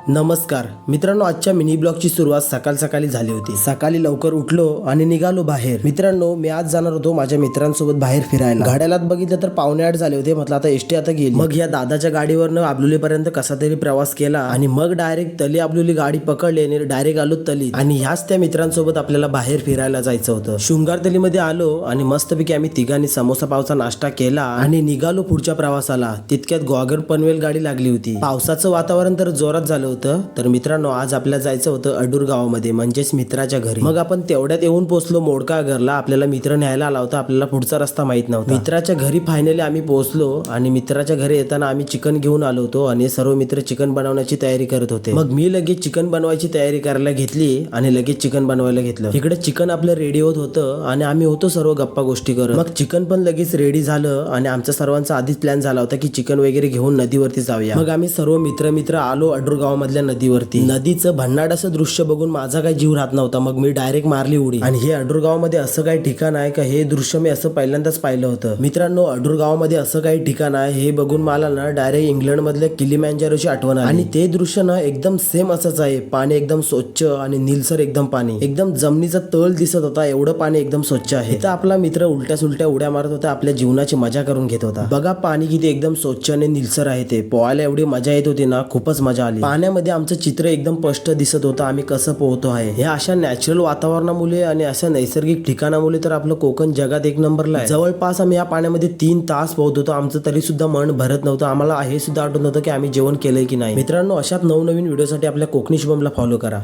नमस्कार मित्रांनो, आजच्या मिनी ब्लॉगची सुरुवात सकाळी झाली होती। सकाळी लवकर उठलो आणि निघालो बाहेर। मित्रांनो, मी आज जाणार होतो माझ्या मित्रांसोबत बाहेर फिरायला। घड्याळात बघितलं तर 7:45 झाले होते। म्हटलं आता एसटी आता गेली। मग या दादाच्या गाडीवरनं आबलोली पर्यंत कसा तरी प्रवास केला आणि मग डायरेक्ट तली आबलोली गाडी पकडली आणि डायरेक्ट आलो तली। आणि ह्याच त्या मित्रांसोबत आपल्याला बाहेर फिरायला जायचं होतं। शृंगार तलीमध्ये आलो आणि मस्तपैकी आम्ही तिघांनी समोसा पावचा नाश्ता केला आणि निघालो पुढच्या प्रवासाला। तितक्यात गोगर पनवेल गाडी लागली होती। पावसाचं वातावरण तर जोरात झालं होतं। तर मित्रांनो, आज आपल्याला जायचं होतं अडूर गावामध्ये, म्हणजेच मित्राच्या घरी। मग आपण तेवढ्यात येऊन पोहोचलो मोडका घरला। आपल्याला मित्र न्यायला आला होता, आपल्याला पुढचा रस्ता माहित नव्हता। मित्राच्या घरी फायनली आम्ही पोहोचलो आणि मित्राच्या घरी येताना आम्ही चिकन घेऊन आलो होतो आणि सर्व मित्र चिकन बनवण्याची तयारी करत होते। मग मी लगेच चिकन बनवायची तयारी करायला घेतली आणि लगेच चिकन बनवायला घेतलं। इकडे चिकन आपलं रेडी होत होतं आणि आम्ही होतो सर्व गप्पा गोष्टी करत। मग चिकन पण लगेच रेडी झालं आणि आमचा सर्वांचा आधीच प्लॅन झाला होता की चिकन वगैरे घेऊन नदीवरती जाऊया। मग आम्ही सर्व मित्र आलो अडूर गावामधल्या नदीवरती। नदीचं भन्नाट असं दृश्य बघून माझा काही जीव राहत नव्हता। मग मी डायरेक्ट मारली उडी। आणि हे अडूर गावामध्ये असं काही ठिकाण आहे का, हे दृश्य मी असं पहिल्यांदाच पाहिलं होतं। मित्रांनो, अडूर गावामध्ये असं काही ठिकाण आहे हे बघून मला ना डायरेक्ट इंग्लंड मधल्या किलीमॅन्जारोची आठवण आली। आणि ते दृश्य ना एकदम सेम असंच आहे। पाणी एकदम स्वच्छ आणि निलसर एकदम पाणी, एकदम जमिनीचा तळ दिसत होता, एवढं पाणी एकदम स्वच्छ आहे। इथं आपला मित्र उलट्या सुलट्या उड्या मारत होता, आपल्या जीवनाची मजा करून घेत होता। बघा पाणी किती एकदम स्वच्छ आणि निलसर आहे। ते पोहायला एवढी मजा येत होती ना, खूपच मजा आली। पाण्यामध्ये आमचं चित्र एकदम स्पष्ट दिसत होतं, आम्ही कसं पोहतो आहे। ह्या अशा नॅचरल वातावरणामुळे आणि अशा नैसर्गिक ठिकाणामुळे तर आपलं कोकण जगात एक नंबरला आहे। जवळपास आम्ही या पाण्यामध्ये 3 तास पोहत होतो। आमचं तरी सुद्धा मन भरत नव्हतं। आम्हाला हे सुद्धा आठवत नव्हतं की आम्ही जेवण केलंय की नाही। मित्रांनो, अशाच नवनवीन व्हिडिओसाठी आपल्या कोकणी शुभमला फॉलो करा।